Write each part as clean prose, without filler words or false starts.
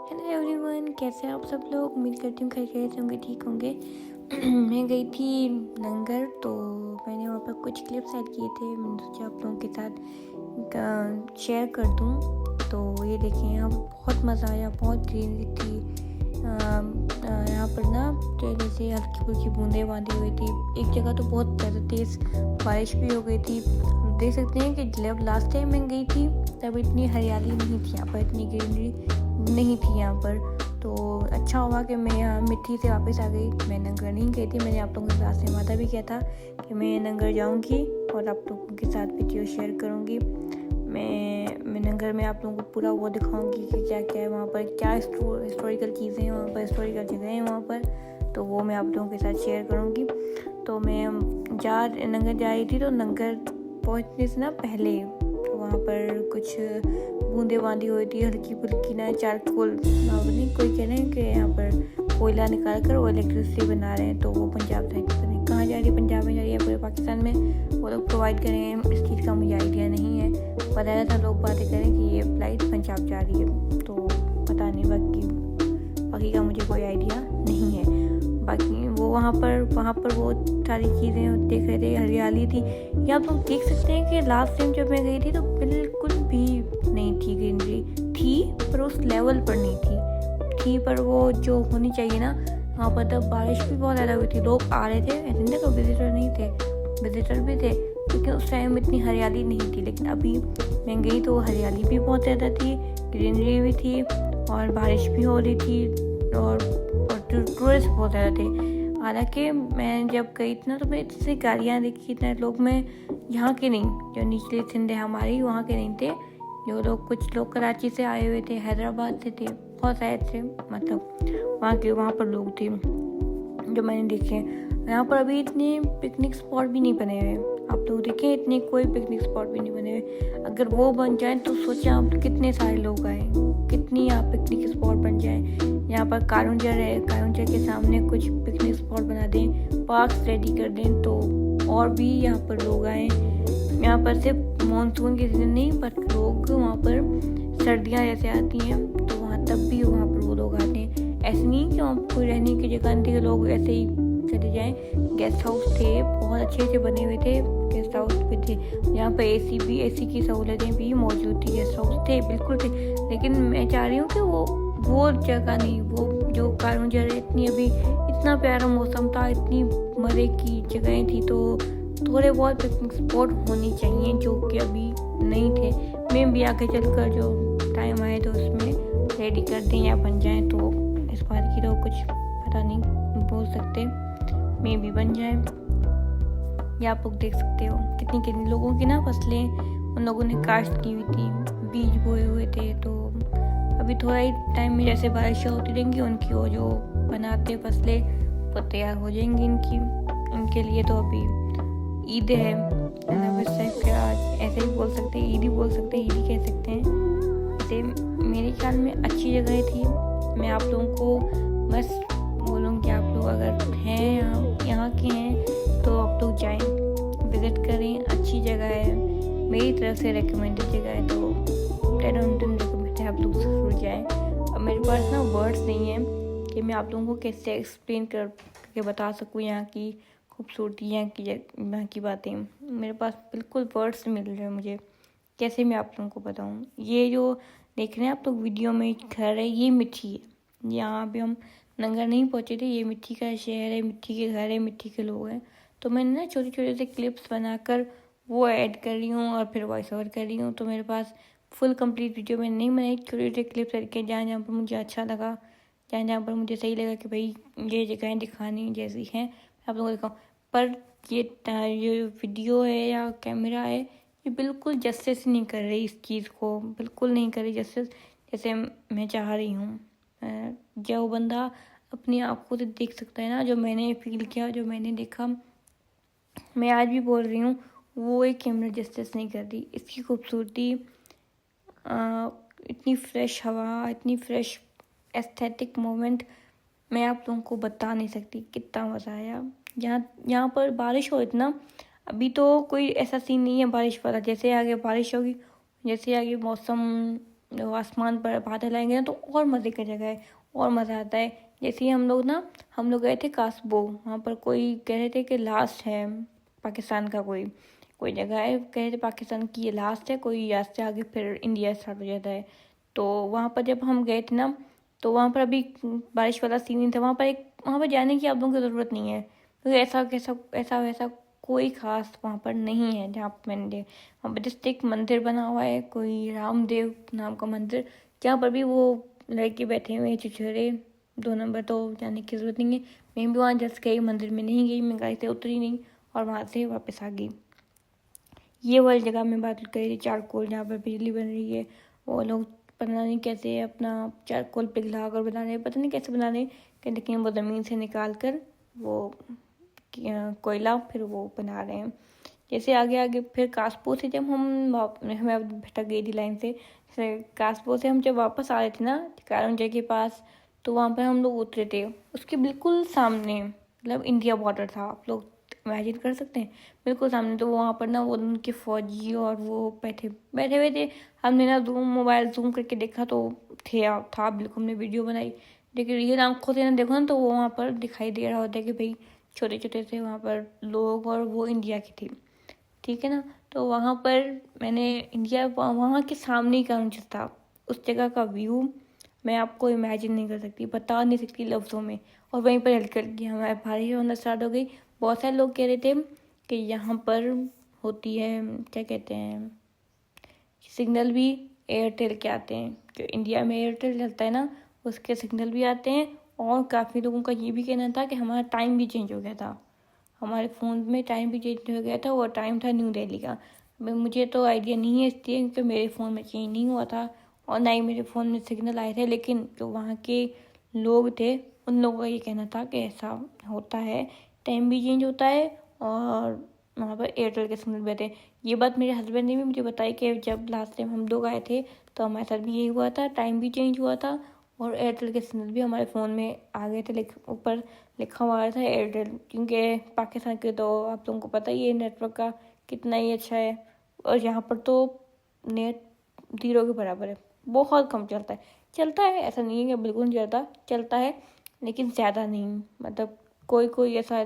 Hello everyone, कैसे हैं आप सब लोग। उम्मीद करती हूँ खैरियत होंगे, ठीक होंगे। मैं गई थी नंगर, तो मैंने वहाँ पर कुछ क्लिप्स ऐड किए थे। मैंने सोचा आप लोगों के साथ शेयर कर दूँ। तो ये देखें, यहाँ बहुत मज़ा आया, बहुत ग्रीनरी थी। यहाँ पर ना जैसे हल्की फुल्की बूंदें बांधी हुई थी। एक जगह तो बहुत ज़्यादा तेज़ बारिश भी हो गई थी। देख सकते हैं कि जब लास्ट टाइम मैं गई थी तब इतनी हरियाली नहीं थी यहाँ पर, इतनी ग्रीनरी नहीं थी यहाँ पर। तो अच्छा हुआ कि मैं यहाँ मिट्टी से वापस आ गई। मैं नंगर नहीं गई थी। मैंने आप लोगों के साथ से वादा भी किया था कि मैं नंगर जाऊँगी और आप लोगों के साथ वीडियो शेयर करूँगी। मैं नंगर में आप लोगों को पूरा वो दिखाऊंगी कि क्या क्या है वहाँ पर, क्या हिस्टोरिकल चीज़ें हैं वहाँ पर, हिस्टोरिकल जगह हैं वहाँ पर। तो वो मैं आप लोगों के साथ शेयर करूँगी। तो मैं नंगर जा रही थी, तो नंगर पहुँचने से ना पहले तो वहाँ पर कुछ बूंदें बांधी हुई थी, हल्की फुल्की ना चारकोल, नहीं कोई कह रहे हैं कि यहाँ पर कोयला निकाल कर वो इलेक्ट्रिसिटी बना रहे हैं। तो वो पंजाब साइड पर कहाँ जा रही है, पंजाब में जा रही है, पूरे पाकिस्तान में वो लोग प्रोवाइड कर रहे हैं। इस चीज़ का मुझे आइडिया नहीं है। पता था लोग बातें करें कि ये फ्लाइट पंजाब जा रही है, तो पता नहीं, बाकी का मुझे कोई आइडिया नहीं है। बाकी वो वहाँ पर वो सारी चीज़ें देख रहे थे, हरियाली थी। ये आप लोग देख सकते हैं कि लास्ट टाइम जब मैं गई थी तो बिल्कुल भी नहीं थी, ग्रीनरी थी पर उस लेवल पर नहीं थी पर वो जो होनी चाहिए ना वहाँ पर। तब बारिश भी बहुत ज़्यादा हुई थी, लोग आ रहे थे, ऐसे नहीं तो विजिटर नहीं थे, विजिटर भी थे, क्योंकि उस टाइम इतनी हरियाली नहीं थी। लेकिन अभी मैं गई तो हरियाली भी बहुत ज़्यादा थी, ग्रीनरी भी थी और बारिश भी हो रही थी और टूरिस्ट बहुत ज़्यादा थे। हालांकि मैं जब गई थी ना तो मैं इतनी गाड़ियाँ देखी, इतने लोग, मैं यहाँ के नहीं, जो निचली सिंध है हमारी, वहाँ के नहीं थे। जो लोग, कुछ लोग कराची से आए हुए थे, हैदराबाद से थे, बहुत सारे थे, मतलब वहाँ पर लोग थे जो मैंने देखे। यहाँ पर अभी इतने पिकनिक स्पॉट भी नहीं बने हुए, आप लोग देखें, इतने कोई पिकनिक स्पॉट भी नहीं बने हुए। अगर वो बन जाए तो सोचें आप कितने सारे लोग आए, कितनी यहाँ पिकनिक स्पॉट बन जाए। यहाँ पर कारुंजर है, कारुंजर के सामने कुछ पिकनिक स्पॉट बना दें, पार्क्स रेडी कर दें, तो और भी यहाँ पर लोग आए। यहाँ पर सिर्फ मानसून के सीजन नहीं, बट लोग वहाँ पर सर्दियाँ जैसे आती हैं तो वहाँ तब भी वहाँ पर वो लोग आते हैं। ऐसे नहीं कि वहाँ कोई रहने की जगह नहीं थी, लोग ऐसे ही चले जाएँ। गेस्ट हाउस थे, बहुत अच्छे बने हुए थे, गेस्ट हाउस भी थे। यहाँ पर एसी की सहूलतें भी मौजूद थी, गेस्ट हाउस थे, बिल्कुल थे। लेकिन मैं चाह रही हूँ कि वो जगह नहीं, वो जो कारुंजर है, इतनी अभी इतना प्यारा मौसम था, इतनी मज़े की जगहें थी, तो थोड़े बहुत पिकनिक स्पॉट होनी चाहिए जो कि अभी नहीं थे। मैं भी आगे चलकर जो टाइम आए तो उसमें रेडी कर दें या बन जाए, तो इस बात की तो कुछ पता नहीं बोल सकते, मैं भी बन जाए। या आप लोग देख सकते हो कितनी लोगों की ना फसलें उन लोगों ने काश्त की हुई थी, बीज बोए हुए थे। तो अभी थोड़ा ही टाइम में जैसे बारिश होती रहेंगी, उनकी वो जो बनाते फसलें वो तैयार हो जाएंगी इनके लिए। तो अभी ईद है, ऐसे ही बोल सकते हैं, ईद ही बोल सकते हैं, ईद ही कह सकते हैं। जैसे मेरे ख्याल में अच्छी जगह थी। मैं आप लोगों को बस बोलूँगी, आप लोग अगर हैं यहाँ के हैं तो आप लोग जाएं, विज़िट करें, अच्छी जगह है, मेरी तरफ से रिकमेंडेड जगह है, तो 10 on 10 रिकमेंड है, आप लोग ज़रूर जाएं। अब मेरे पास ना वर्ड्स नहीं है कि मैं आप लोगों को कैसे एक्सप्लेन करके बता सकूँ यहाँ की खूबसूरती, यहाँ की बातें। मेरे पास बिल्कुल वर्ड्स मिल रहे हैं मुझे, कैसे मैं आप लोगों को बताऊँ। ये जो देख रहे हैं आप लोग वीडियो में घर है, ये मिट्टी है। यहाँ पे हम नंगर नहीं पहुँचे थे, ये मिट्टी का शहर है, मिट्टी के घर है, मिट्टी के लोग हैं। तो मैंने ना छोटे छोटे से क्लिप्स बनाकर वो ऐड कर रही हूँ और फिर वॉइस ओवर कर रही हूँ। तो मेरे पास फुल कंप्लीट वीडियो में नहीं बनाई, छोटे छोटे क्लिप्स करके जहाँ जहाँ पर मुझे अच्छा लगा, जहाँ पर मुझे सही लगा कि भाई ये जगहें दिखानी जैसी हैं, आप लोगों को दिखाऊँ। पर ये वीडियो है या कैमरा है, ये बिल्कुल जस्टिस नहीं कर रही, इस चीज़ को बिल्कुल नहीं कर रही जस्टिस जैसे मैं चाह रही हूँ। जो बंदा अपनी आँखों से देख सकता है ना, जो मैंने फील किया, जो मैंने देखा, मैं आज भी बोल रही हूँ, वो एक कैमरा जस्टिस नहीं कर रही। इसकी खूबसूरती, इतनी फ्रेश हवा, इतनी फ्रेश एस्थेटिक मोमेंट मैं आप लोगों को बता नहीं सकती कितना मज़ा आया। यहाँ पर बारिश हो इतना, अभी तो कोई ऐसा सीन नहीं है बारिश वाला। जैसे आगे बारिश होगी, जैसे आगे मौसम वो आसमान पर बादल आएंगे ना तो और मज़े का जगह है, और मज़ा आता है। जैसे ही हम लोग गए थे कासबो, वहाँ पर कोई कह रहे थे कि लास्ट है पाकिस्तान का, कोई कोई जगह है, कह रहे थे पाकिस्तान की ये लास्ट है, कोई यहाँ से आगे फिर इंडिया स्टार्ट हो जाता है। तो वहाँ पर जब हम गए थे ना, तो वहाँ पर अभी बारिश वाला सीन नहीं था। वहाँ पर जाने की आप लोगों की ज़रूरत नहीं है, क्योंकि ऐसा वैसा कोई खास वहाँ पर नहीं है जहाँ पर मैंने वहाँ पर जस्ट एक मंदिर बना हुआ है, कोई रामदेव नाम का मंदिर, जहाँ पर भी वो लड़के बैठे हुए हैं छुछुरे 2 नंबर, तो जाने की ज़रूरत नहीं है। मैं भी वहाँ जस्ट गई, मंदिर में नहीं गई, मैं गाड़ी से उतरी नहीं और वहाँ से वापस आ गई। ये वाली जगह मैं बात कर रही थी, चारकोल, जहाँ पर बिजली बन रही है। वो लोग पता नहीं कैसे अपना चारकोल पिघला कर बना रहे, पता नहीं कैसे बना रहे, लेकिन वो ज़मीन से निकाल कर वो कोयला फिर वो बना रहे हैं। जैसे आगे आगे फिर कासपुर से जब हमें भटक गई थी लाइन से, कासपुर से हम जब वापस आ रहे थे ना कारंजा के पास, तो वहाँ पर हम लोग उतरे थे, उसके बिल्कुल सामने मतलब इंडिया बॉर्डर था। आप लोग इमेजिन कर सकते हैं, बिल्कुल सामने। तो वहाँ पर ना वो उनके फौजी और वो बैठे बैठे हुए थे। हमने ना मोबाइल जूम करके देखा तो था बिल्कुल, हमने वीडियो बनाई, लेकिन रियल आंखों से ना देखो ना तो वो वहाँ पर दिखाई दे रहा होता है कि भाई छोटे छोटे से वहाँ पर लोग, और वो इंडिया की थी, ठीक है ना। तो वहाँ पर मैंने इंडिया वहाँ के सामने ही काउंटर था, उस जगह का व्यू मैं आपको इमेजिन नहीं कर सकती, बता नहीं सकती लफ्ज़ों में। और वहीं पर हल्की हल्की हमारे बारिश होना स्टार्ट हो गई। बहुत सारे लोग कह रहे थे कि यहाँ पर होती है, क्या कहते हैं, सिग्नल भी एयरटेल के आते हैं, जो इंडिया में एयरटेल चलता है ना, उसके सिग्नल भी आते हैं। और काफ़ी लोगों का ये भी कहना था कि हमारा टाइम भी चेंज हो गया था, हमारे फ़ोन में टाइम भी चेंज हो गया था, वो टाइम था न्यू दिल्ली का। मुझे तो आइडिया नहीं है इसलिए, क्योंकि मेरे फ़ोन में चेंज नहीं हुआ था और ना ही मेरे फ़ोन में सिग्नल आए थे। लेकिन जो वहाँ के लोग थे, उन लोगों का ये कहना था कि ऐसा होता है, टाइम भी चेंज होता है और वहाँ पर एयरटेल के सिग्नल भी आते हैं। ये बात मेरे हस्बैंड ने भी मुझे बताई कि जब लास्ट टाइम हम लोग आए थे तो हमारे साथ भी यही हुआ था, टाइम भी चेंज हुआ था और एयरटेल के सिग्नल भी हमारे फ़ोन में आ गए थे। ऊपर लिखा हुआ था एयरटेल, क्योंकि पाकिस्तान के तो आप लोगों को पता ही है नेटवर्क का कितना ही अच्छा है, और यहाँ पर तो नेट 0 के बराबर है, बहुत कम चलता है ऐसा नहीं है कि बिल्कुल नहीं चलता है, लेकिन ज़्यादा नहीं। मतलब कोई ऐसा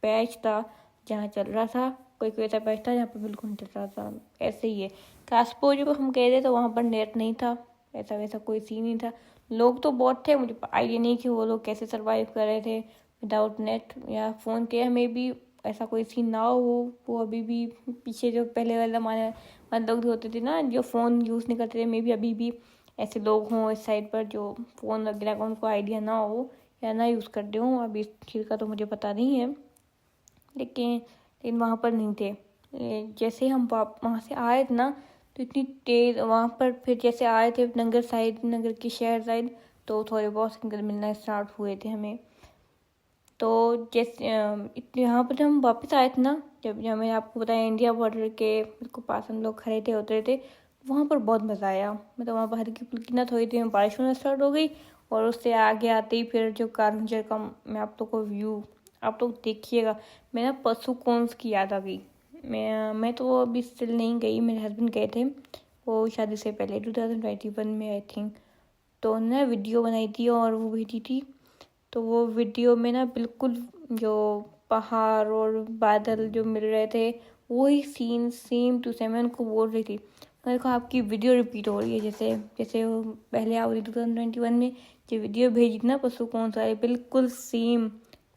पैच था जहाँ चल रहा था, कोई ऐसा पैच था जहाँ पर बिल्कुल नहीं चल रहा था, ऐसे ही है। कासपुर जब हम गए थे तो वहाँ पर नेट नहीं था, ऐसा वैसा कोई सीन नहीं था। लोग तो बहुत थे, मुझे आइडिया नहीं कि वो लोग कैसे सर्वाइव कर रहे थे विदाउट नेट या फ़ोन के। हमें भी ऐसा कोई सीन ना हो, वो अभी भी पीछे जो पहले वाले ज़माने लोग होते थे ना जो फ़ोन यूज़ नहीं करते थे, मे भी अभी भी ऐसे लोग हों इस साइड पर जो फ़ोन वगैरह का उनको आइडिया ना हो या ना यूज़ करते हों, अभी इस चीज़ का तो मुझे पता नहीं है। लेकिन वहाँ पर नहीं थे। जैसे हम वहाँ से आए थे ना, तो इतनी तेज़ वहाँ पर फिर जैसे आए थे नगर की शहर साइड, तो थोड़े बहुत सिग्नल मिलना स्टार्ट हुए थे हमें। तो जैसे यहाँ पर जब हम वापस आए थे ना, जब मैं आपको बताया इंडिया बॉर्डर के बिल्कुल पास हम लोग खड़े थे उतरे थे, वहाँ पर बहुत मज़ा आया। मतलब वहाँ पर हल्की फुल्की ना थोड़ी देर में बारिश होना स्टार्ट हो गई, और उससे आगे आते ही फिर जो कारंजर का मैं आप लोग को व्यू आप लोग देखिएगा। मैं ना पशुकोंस की याद आ गई। मैं तो अभी स्टिल नहीं गई, मेरे हस्बैंड गए थे वो शादी से पहले 2021 में आई थिंक। तो उन्होंने वीडियो बनाई थी और वो भेजी थी। तो वो वीडियो में ना बिल्कुल जो पहाड़ और बादल जो मिल रहे थे, वही सीन सेम टू सेम। मैं उनको बोल रही थी, मैंने कहा आपकी वीडियो रिपीट हो रही है, जैसे जैसे वो पहले आ रही 2021 में जो वीडियो भेजी थी ना पशुकोंस वाली, बिल्कुल सेम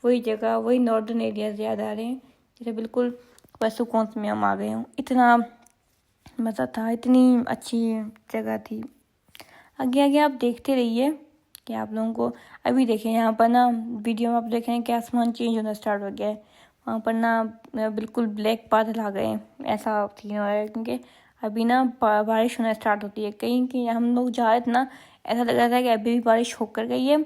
वही जगह, वही नॉर्दर्न एरियाज याद आ रहे हैं, जैसे बिल्कुल पशुकोंस में हम आ गए हों। इतना मज़ा था, इतनी अच्छी जगह थी। आगे आगे आप देखते रहिए कि आप लोगों को अभी देखें यहाँ पर ना वीडियो में आप देखें कि आसमान चेंज होना स्टार्ट हो गया है। वहाँ पर ना बिल्कुल ब्लैक बादल आ गए हैं, ऐसा सीन हो रहा है, क्योंकि अभी ना बारिश होना स्टार्ट होती है कहीं कि हम लोग जा रहे थे ना, ऐसा लग रहा था कि अभी भी बारिश होकर गई है।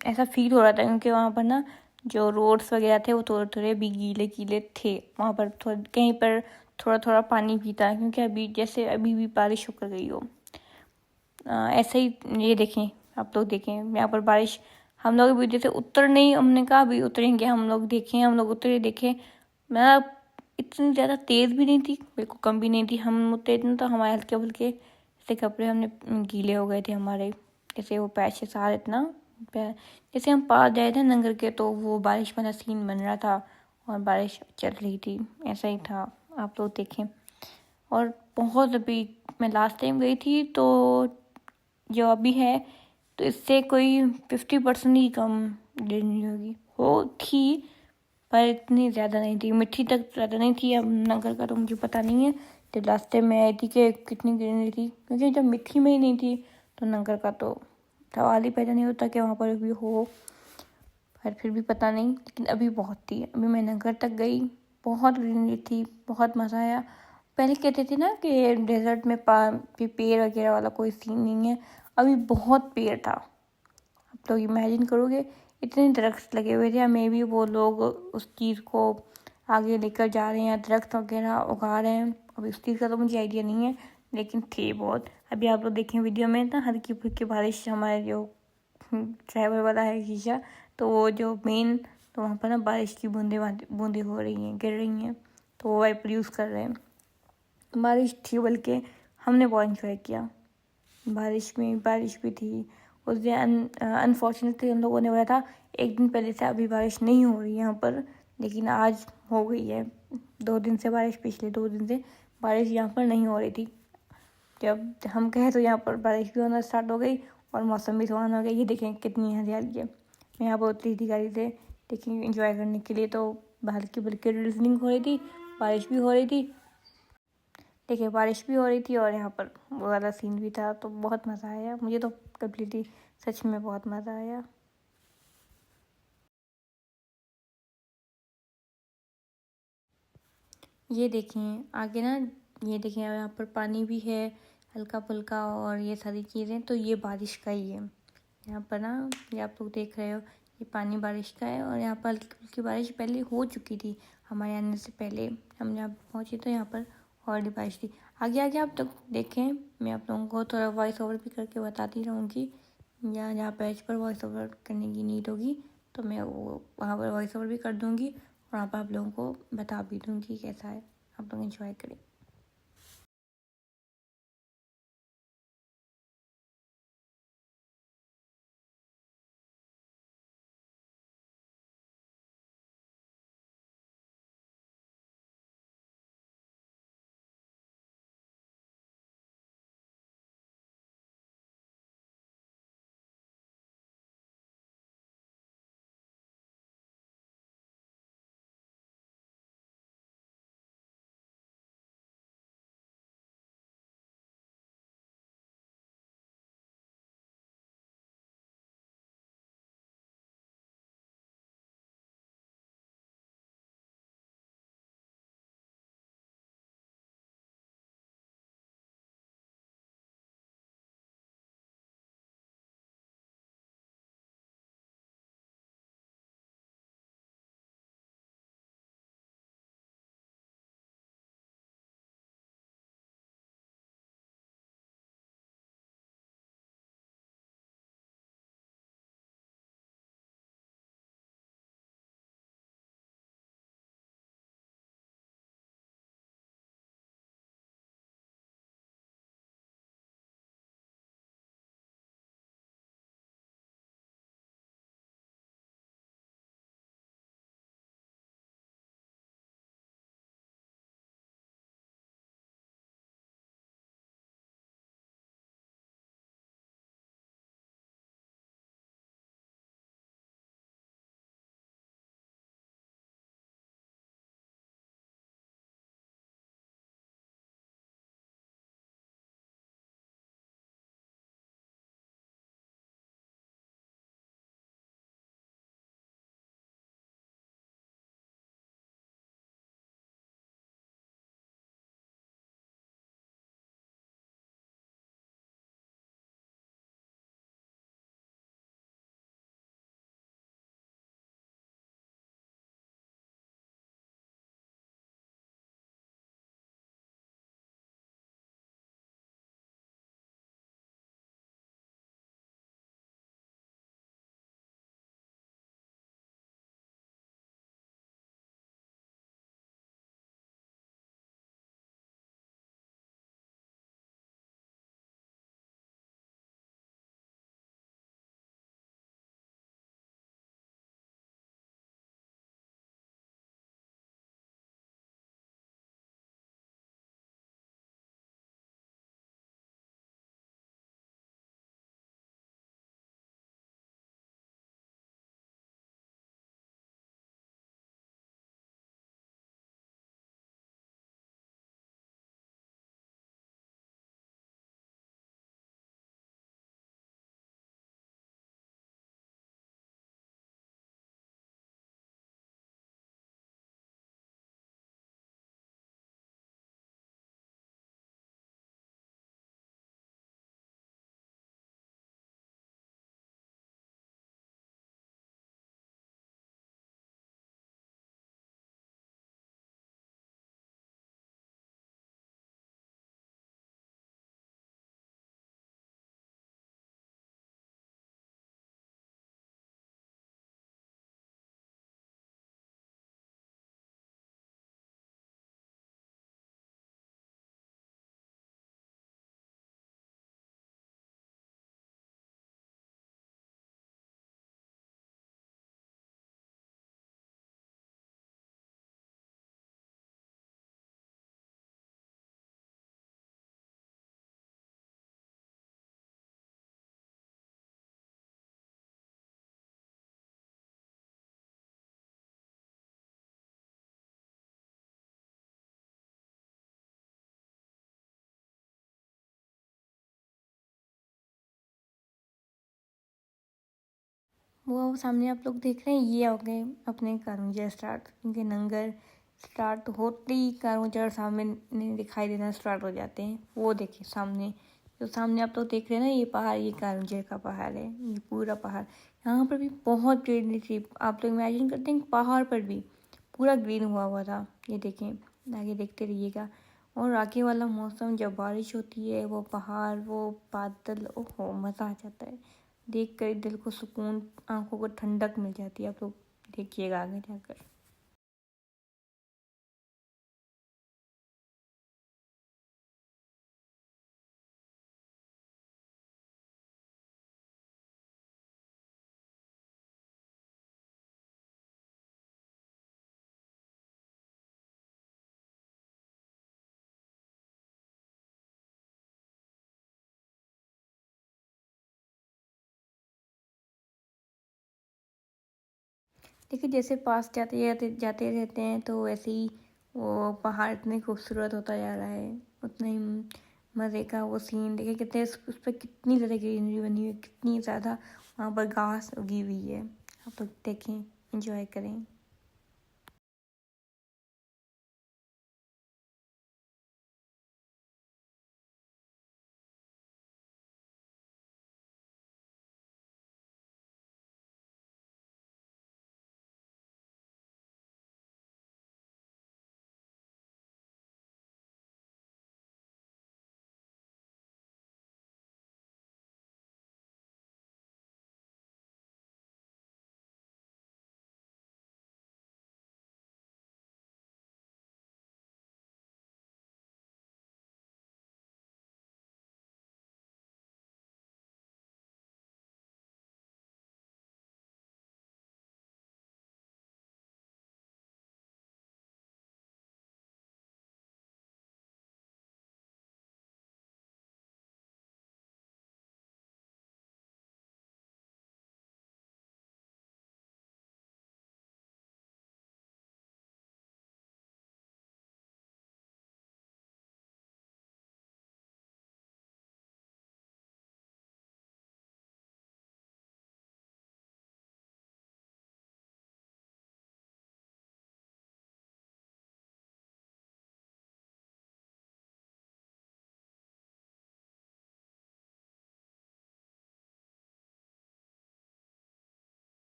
ऐसा फील हो रहा था, क्योंकि वहाँ पर ना जो रोड्स वगैरह थे वो थोड़े थोड़े भी गीले गीले थे। वहाँ पर कहीं पर थोड़ा थोड़ा पानी भी था, क्योंकि अभी भी बारिश होकर गई हो। ऐसे ही ये देखें, आप लोग देखें यहाँ पर बारिश, हम लोग भी जैसे उतर नहीं, हमने कहा अभी उतरेंगे, हम लोग उतरे देखें। मतलब इतनी ज़्यादा तेज़ भी नहीं थी, बिल्कुल कम भी नहीं थी। हम उतरे थे तो हमारे हल्के फुल्के जैसे कपड़े हमने गीले हो गए थे हमारे, जैसे वो पैचेस आ रहे थे ना, जैसे हम पास गए थे नंगर के तो वो बारिश वाला सीन बन रहा था और बारिश चल रही थी, ऐसा ही था, आप लोग देखें। और बहुत अभी मैं लास्ट टाइम गई थी तो जो अभी है तो इससे कोई 50% ही कम ग्रीनरी होगी, हो थी पर इतनी ज़्यादा नहीं थी, मिट्टी तक ज़्यादा नहीं थी। अब नगर का तो मुझे पता नहीं है, जब लास्ट टाइम मैं आई थी कि कितनी ग्रीनरी थी, क्योंकि जब मिट्टी में ही नहीं थी तो नगर का तो सवाल ही पैदा नहीं होता कि वहाँ पर भी हो। पर फिर भी पता नहीं, लेकिन अभी बहुत थी। अभी मैं नगर तक गई, बहुत ग्रीनरी थी, बहुत मज़ा आया। पहले कहते थे ना कि डेजर्ट में पेड़ वगैरह वाला कोई सीन नहीं है, अभी बहुत पेड़ था। आप लोग इमेजिन करोगे इतने दरख्त लगे हुए थे, मे भी वो लोग उस चीज़ को आगे लेकर जा रहे हैं, दरख्त वगैरह उगा रहे हैं। अब इस चीज़ का तो मुझे आइडिया नहीं है, लेकिन थे बहुत। अभी आप लोग देखें वीडियो में ना, हल्की फुल्की बारिश, हमारे जो ड्राइवर वाला है शीशा, तो वो जो मेन, तो वहाँ पर ना बारिश की बूंदे बूंदे हो रही हैं, गिर रही हैं, तो वो वाइपर यूज़ कर रहे हैं। बारिश थी, बल्कि हमने बहुत इंजॉय किया बारिश में। बारिश भी थी उस दिन, अनफॉर्चुनेटली हम लोगों ने बोला था एक दिन पहले से अभी बारिश नहीं हो रही है यहाँ पर, लेकिन आज हो गई है। 2 दिन से बारिश, पिछले 2 दिन से बारिश यहाँ पर नहीं हो रही थी। जब हम कहे तो यहाँ पर बारिश भी होना स्टार्ट हो गई और मौसम भी सुहाना हो गया। ये देखें कितनी हरियाली है। मैं यहाँ पर उतरी थी गाड़ी से, लेकिन इंजॉय करने के लिए, तो हल्की बल्कि ड्रिजलिंग हो रही थी, बारिश भी हो रही थी। देखिए बारिश भी हो रही थी और यहाँ पर वो वाला सीन भी था, तो बहुत मज़ा आया मुझे तो कम्प्लीटली, सच में बहुत मज़ा आया। ये देखें आगे ना, ये देखें यहाँ पर पानी भी है हल्का फुल्का, और ये सारी चीज़ें तो ये बारिश का ही है। यहाँ पर ना, ये आप लोग देख रहे हो, ये पानी बारिश का है, और यहाँ पर हल्की फुल्की बारिश पहले हो चुकी थी हमारे आने से पहले। हम जब पहुँचे तो यहाँ पर और बारिश थी। आगे आगे आप लोग देखें, मैं आप लोगों को थोड़ा वॉइस ओवर भी करके बताती रहूँगी, या जहाँ पेज पर वॉइस ओवर करने की नीड होगी तो मैं वो वहाँ पर वॉइस ओवर भी कर दूँगी, और वहाँ पर आप लोगों को बता भी दूँगी कैसा है। आप लोग एंजॉय करें। वो सामने आप लोग देख रहे हैं, ये हो गए अपने कारंजा स्टार्ट, क्योंकि नंगर स्टार्ट होते ही कारंजा सामने दिखाई देना स्टार्ट हो जाते हैं। वो देखिए सामने, जो सामने आप लोग देख रहे हैं ना, ये पहाड़, ये कारंजा का पहाड़ है, ये पूरा पहाड़। यहाँ पर भी बहुत ग्रीनरी थी, आप लोग इमेजिन करते हैं पहाड़ पर भी पूरा ग्रीन हुआ हुआ था। ये देखें, आगे देखते रहिएगा। और आगे वाला मौसम, जब बारिश होती है, वो पहाड़, वो बादल, ओहो मज़ा आ जाता है देख कर, दिल को सुकून, आंखों को ठंडक मिल जाती है। आप लोग देखिएगा आगे जाकर। देखिए, जैसे पास जाते जाते जाते रहते हैं तो वैसे ही वो पहाड़ इतने खूबसूरत होता जा रहा है, उतना ही मज़े का वो सीन। देखिए कितने उस पर कितनी ज़्यादा ग्रीनरी बनी हुई है, कितनी ज़्यादा वहाँ पर घास उगी हुई है। आप लोग देखें, एंजॉय करें।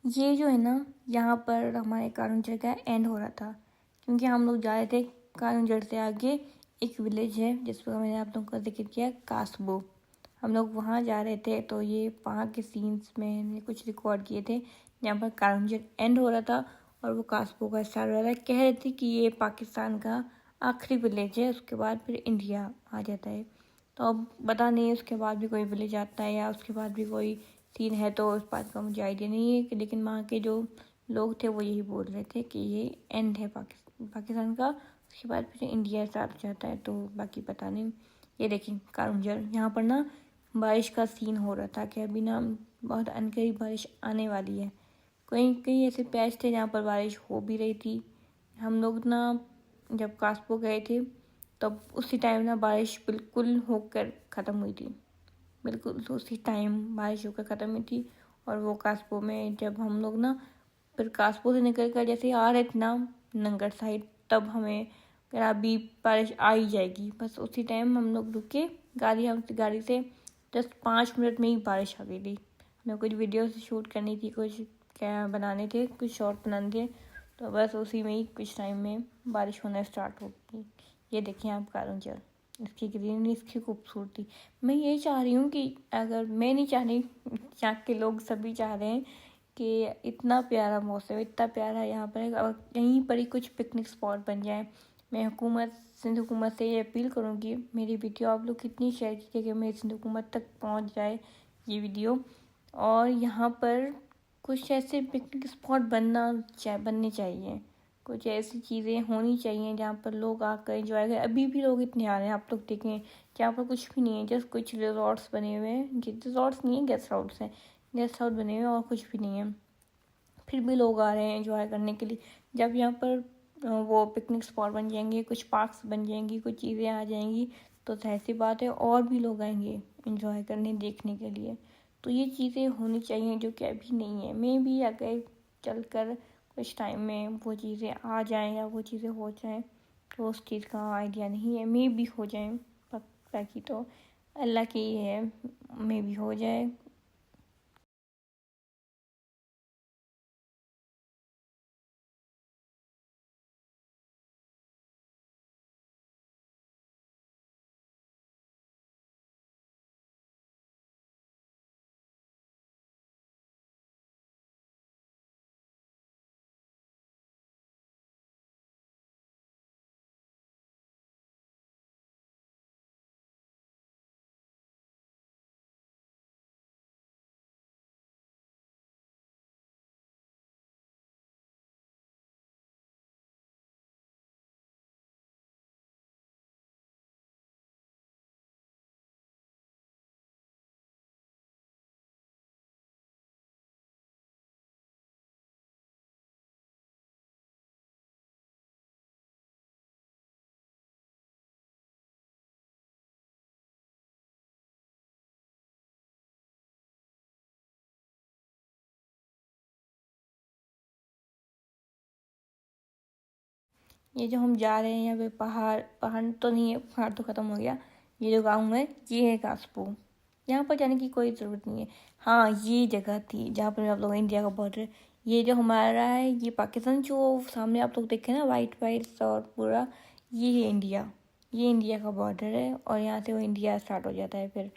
ये जो है ना, यहाँ पर हमारे कारंजर का एंड हो रहा था, क्योंकि हम लोग जा रहे थे कारंजर से आगे एक विलेज है जिस पर मैंने आप लोगों का जिक्र किया, कासबो। हम लोग वहाँ जा रहे थे, तो ये वहाँ के सीन्स मैंने कुछ रिकॉर्ड किए थे जहाँ पर कारंजर एंड हो रहा था और वो कासबो का स्टार्ट हो रहा था। कह रहे थे कि ये पाकिस्तान का आखिरी विलेज है, उसके बाद फिर इंडिया आ जाता है। तो अब पता नहीं उसके बाद भी कोई विलेज आता है या उसके बाद भी कोई सीन है, तो उस बात का मुझे आइडिया नहीं है कि, लेकिन वहाँ के जो लोग थे वो यही बोल रहे थे कि ये एंड है पाकिस्तान का, उसके बाद फिर इंडिया स्टार्ट हो जाता है। तो बाकी पता नहीं। ये देखिए कारंजर, यहाँ पर ना बारिश का सीन हो रहा था कि अभी ना बहुत अनकरीब बारिश आने वाली है। कहीं कहीं ऐसे पैच थे जहाँ पर बारिश हो भी रही थी। हम लोग ना जब कासपो गए थे तब उसी टाइम ना बारिश बिल्कुल होकर ख़त्म हुई थी, बिल्कुल तो उसी टाइम बारिश होकर ख़त्म हुई थी। और वो कासपो में जब हम लोग ना फिर कासपो से निकल कर जैसे आ रहे थे ना नंगल साइड, तब हमें कहा अभी बारिश आ ही जाएगी। बस उसी टाइम हम लोग रुके, गाड़ी से जस्ट 5 मिनट में ही बारिश आ गई थी। हमें कुछ वीडियो शूट करनी थी, कुछ क्या बनाने थे, कुछ शॉर्ट बनाने थे, तो बस उसी में ही कुछ टाइम में बारिश होना स्टार्ट हो गई। ये देखिए आप कारंजल, इसकी ग्रीनरी, इसकी खूबसूरती। मैं ये चाह रही हूँ कि, अगर मैं नहीं चाह रही, यहाँ के लोग सभी चाह रहे हैं कि इतना प्यारा मौसम, इतना प्यारा यहाँ पर है, और यहीं पर ही कुछ पिकनिक स्पॉट बन जाए। मैं सिंध हुकूमत से ये अपील करूँगी, मेरी वीडियो आप लोग कितनी शेयर कीजिए कि मेरी सिंध हुकूमत तक पहुँच जाए ये वीडियो। और यहाँ पर कुछ ऐसे पिकनिक स्पॉट बनने चाहिए, कुछ ऐसी चीज़ें होनी चाहिए जहाँ पर लोग आकर एंजॉय करें। अभी भी लोग इतने आ रहे हैं, आप लोग देखें, जहाँ पर कुछ भी नहीं है, जस्ट कुछ रिजॉर्ट्स बने हुए हैं, रिजॉर्ट्स नहीं है, गेस्ट हाउस हैं, गेस्ट हाउस बने हुए हैं और कुछ भी नहीं है, फिर भी लोग आ रहे हैं एंजॉय करने के लिए। जब यहाँ पर वो पिकनिक स्पॉट बन जाएंगे, कुछ पार्क्स बन जाएंगी, कुछ चीज़ें आ जाएंगी, तो जाहिर सी बात है और भी लोग आएंगे इंजॉय करने, देखने के लिए। तो ये चीज़ें होनी चाहिए जो कि अभी नहीं है। मे भी अगर चल कर कुछ टाइम में वो चीज़ें आ जाएं या वो चीज़ें हो जाएं, तो उस चीज़ का आइडिया नहीं है। मे भी हो जाए, बाकी तो अल्लाह की है, मे भी हो जाए। ये जो हम जा रहे हैं यहाँ पे, पहाड़ पहाड़ तो नहीं है, पहाड़ तो ख़त्म हो गया। ये जो गाँव है ये है कासपू। यहाँ पर जाने की कोई ज़रूरत नहीं है। हाँ, ये जगह थी जहाँ पर आप लोग, इंडिया का बॉर्डर, ये जो हमारा है ये पाकिस्तान, जो सामने आप लोग देखे ना वाइट वाइट और पूरा, ये है इंडिया। ये इंडिया का बॉर्डर है और यहाँ से वो इंडिया स्टार्ट हो जाता है। फिर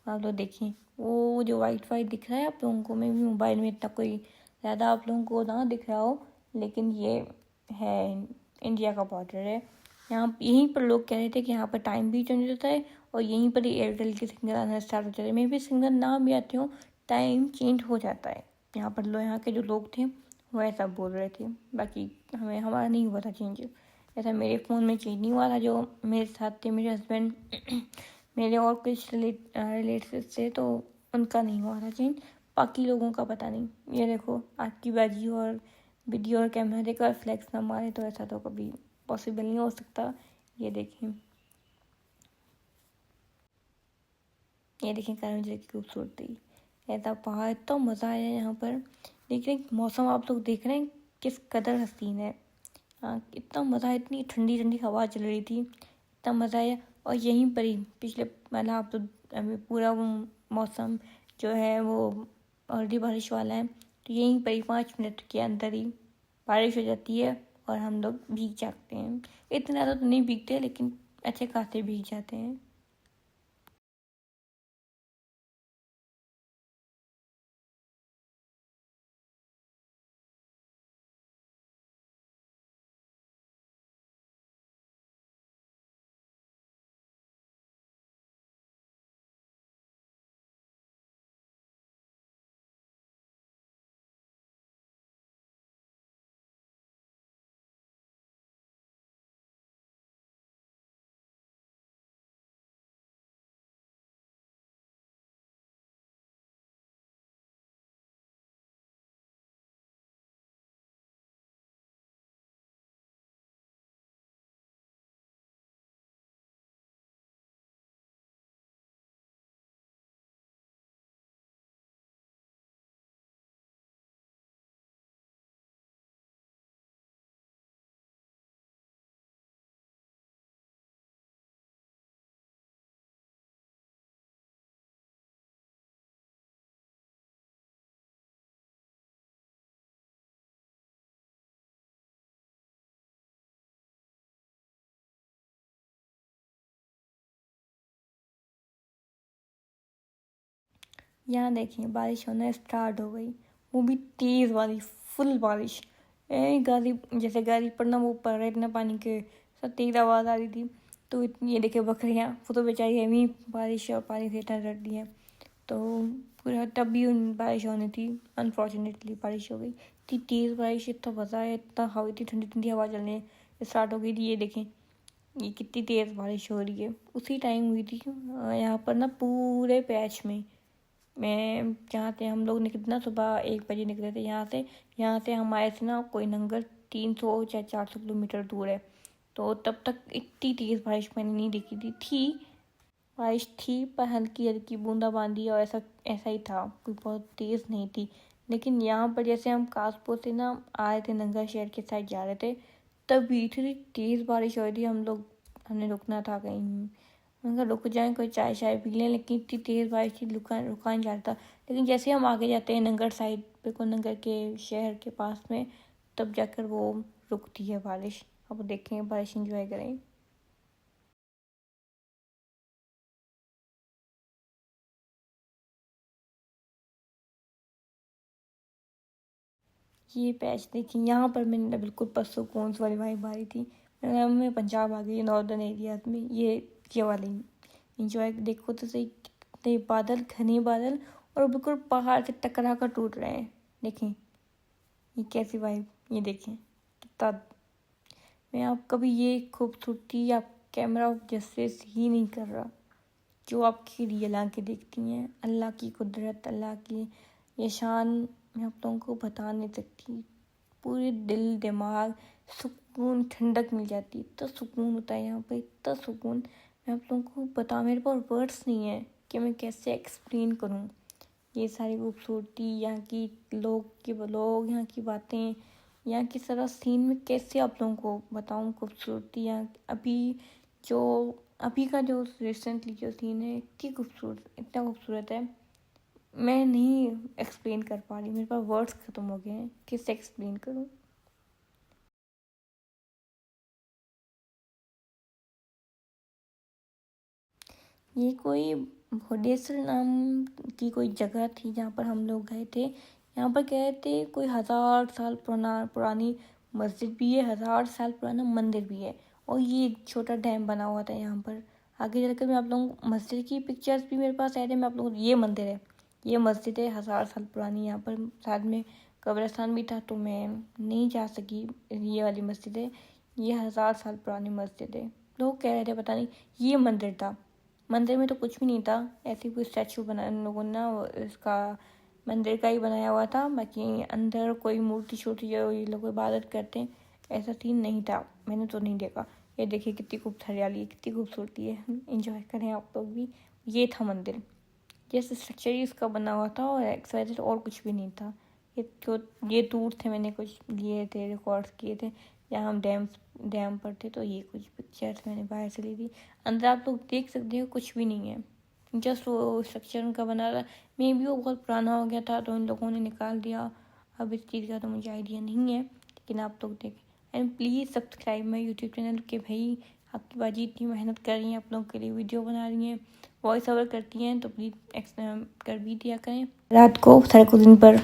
आप लोग देखिए वो जो वाइट वाइट दिख रहा है आप लोगों को, मैं भी मोबाइल में इतना कोई ज़्यादा आप लोगों को ना दिख रहा हो, लेकिन ये है इंडिया का बॉर्डर है। यहाँ यहीं पर लोग कह रहे थे कि यहाँ पर टाइम भी चेंज होता है और यहीं पर ही एयरटेल के सिग्नल आना स्टार्ट हो जाते हैं। मे भी सिग्नल ना भी आते हो, टाइम चेंज हो जाता है। यहाँ पर लोग, यहाँ के जो लोग थे वो ऐसा बोल रहे थे। बाकी हमारा नहीं हुआ था चेंज। ऐसा मेरे फ़ोन में चेंज नहीं हुआ था। जो मेरे साथ थे मेरे हस्बैंड मेरे और कुछ रिलेटिव थे, तो उनका नहीं हुआ था चेंज। बाकी लोगों का पता नहीं। ये देखो आपकी बाजी और वीडियो और कैमरे का फ्लैक्स ना मारे, तो ऐसा तो कभी पॉसिबल नहीं हो सकता। ये देखें, ये देखें करंजी की खूबसूरती, ऐसा पहाड़, तो मज़ा आया यहाँ पर। लेकिन मौसम आप लोग देख रहे हैं किस कदर हसीन है। हाँ, इतना मज़ा आया, इतनी ठंडी ठंडी हवा चल रही थी, इतना मज़ा आया। और यहीं पर ही पिछले, मतलब आप तो अभी पूरा वो मौसम जो है वो ऑलरेडी बारिश वाला है, तो यहीं पर ही 5 मिनट के अंदर ही बारिश हो जाती है और हम लोग भीग जाते हैं। इतना ज़्यादा तो नहीं भीगते, लेकिन अच्छे खासे भीग जाते हैं। यहाँ देखिए बारिश होना स्टार्ट हो गई, वो भी तेज़ बारिश, फुल बारिश। गाड़ी, जैसे गाड़ी पर ना वो पड़ रहा है इतना पानी के, सब तेज़ आवाज़ आ रही थी। तो ये देखे बकरियाँ, वो तो बेचारी एवं बारिश और पानी से इतना डरती हैं। तो पूरा तब भी उन बारिश होनी थी, अनफॉर्चुनेटली बारिश हो गई। इतनी तेज़ बारिश, इतना मज़ा है, इतना हवा, इतनी ठंडी ठंडी हवा चलने स्टार्ट हो गई थी। ये देखें ये कितनी तेज़ बारिश हो रही है। उसी टाइम हुई थी यहाँ पर ना पूरे पैच में। जहाँ से हम लोग निकलना, सुबह 1 बजे निकले थे यहाँ से। हम आए थे ना कोई नंगर 300 या 400 किलोमीटर दूर है। तो तब तक इतनी तेज़ बारिश मैंने नहीं देखी थी। बारिश थी पर हल्की हल्की बूंदाबांदी, और ऐसा ऐसा ही था, कोई बहुत तेज़ नहीं थी। लेकिन यहाँ पर जैसे हम कासपुर से ना आ रहे थे, नंगा शहर के साइड जा रहे थे, तभी इतनी तेज़ बारिश हो रही थी। हमने रुकना था कहीं, मैंने कहा रुक जाएं, कोई चाय शाय पी लें, लेकिन इतनी तेज़ बारिश थी, रुका नहीं जा रहा था। लेकिन जैसे हम आगे जाते हैं नंगल साइड पे, को नंगल के शहर के पास में, तब जाकर वो रुकती है बारिश। अब देखें, बारिश एंजॉय करें। ये पैच देखिए, यहाँ पर मैंने बिल्कुल सुकून वाली वाइब आ रही थी। मैं पंजाब आ गई, नॉर्दर्न एरिया में। ये वाली इंजॉय देखो तो सही, कितने बादल, घने बादल, और बिल्कुल पहाड़ से टकरा कर टूट रहे हैं। देखें ये कैसी वाइब, ये देखें कितना। मैं आप कभी ये खूबसूरती आप कैमरा जैसे ही नहीं कर रहा, जो आपकी रियल आंखें देखती हैं। अल्लाह की कुदरत, अल्लाह की ये शान मैं आप लोगों को बता नहीं सकती। पूरे दिल दिमाग सुकून, ठंडक मिल जाती है, इतना सुकून होता है यहाँ पे, इतना सुकून मैं आप लोगों को बता, मेरे पास वर्ड्स नहीं है कि मैं कैसे एक्सप्लेन करूँ ये सारी खूबसूरती, यहाँ की लोग, यहाँ की बातें, यहाँ की सारा सीन में कैसे आप लोगों को बताऊँ खूबसूरती। यहाँ जो अभी का जो रिसेंटली जो सीन है, इतना खूबसूरत है, मैं नहीं एक्सप्लेन कर पा रही, मेरे पास वर्ड्स ख़त्म हो गए हैं, किससे एक्सप्लेन करूँ। ये कोई भोडेसर नाम की कोई जगह थी जहाँ पर हम लोग गए थे। यहाँ पर गए थे, कोई 1000 साल पुरानी मस्जिद भी है, 1000 साल पुराना मंदिर भी है, और ये छोटा डैम बना हुआ था यहाँ पर। आगे चलकर मैं आप लोगों मस्जिद की पिक्चर्स भी मेरे पास आए थे, मैं आप लोगों ये मंदिर है, ये मस्जिद है 1000 साल पुरानी। यहाँ पर साथ में कब्रिस्तान भी था, तो मैं नहीं जा सकी। ये वाली मस्जिद है, ये 1000 साल पुरानी मस्जिद है। लोग कह रहे थे पता नहीं, ये मंदिर था। मंदिर में तो कुछ भी नहीं था, ऐसे कोई स्टैचू बना इन लोगों ने ना, इसका मंदिर का ही बनाया हुआ था। बाकी अंदर कोई मूर्ति छोटी जो ये लोग इबादत करते हैं, ऐसा सीन नहीं था, मैंने तो नहीं देखा। ये देखिए कितनी खूब हरियाली है, कितनी खूबसूरती है, इंजॉय करें आप लोग भी। ये था मंदिर, जैसे स्ट्रक्चर ही उसका बना हुआ था, और एक्सरसाइज और कुछ भी नहीं था। ये टूर थे, मैंने कुछ लिए थे, रिकॉर्ड्स किए थे जहाँ हम डैम पर थे, तो ये कुछ पिक्चर्स मैंने बाहर से ली थी। अंदर आप लोग देख सकते हो, कुछ भी नहीं है, जस्ट वो स्ट्रक्चर उनका बना रहा। मे भी वो बहुत पुराना हो गया था, तो इन लोगों ने निकाल दिया। अब इस चीज़ का तो मुझे आइडिया नहीं है, लेकिन आप लोग देखें। And please subscribe my YouTube channel के भाई, आपकी बाजी इतनी मेहनत कर रही हैं, आप लोगों के लिए वीडियो बना रही हैं, वॉइस ओवर करती हैं, तो प्लीज़ कर भी दिया करें रात को साढ़े को दिन पर।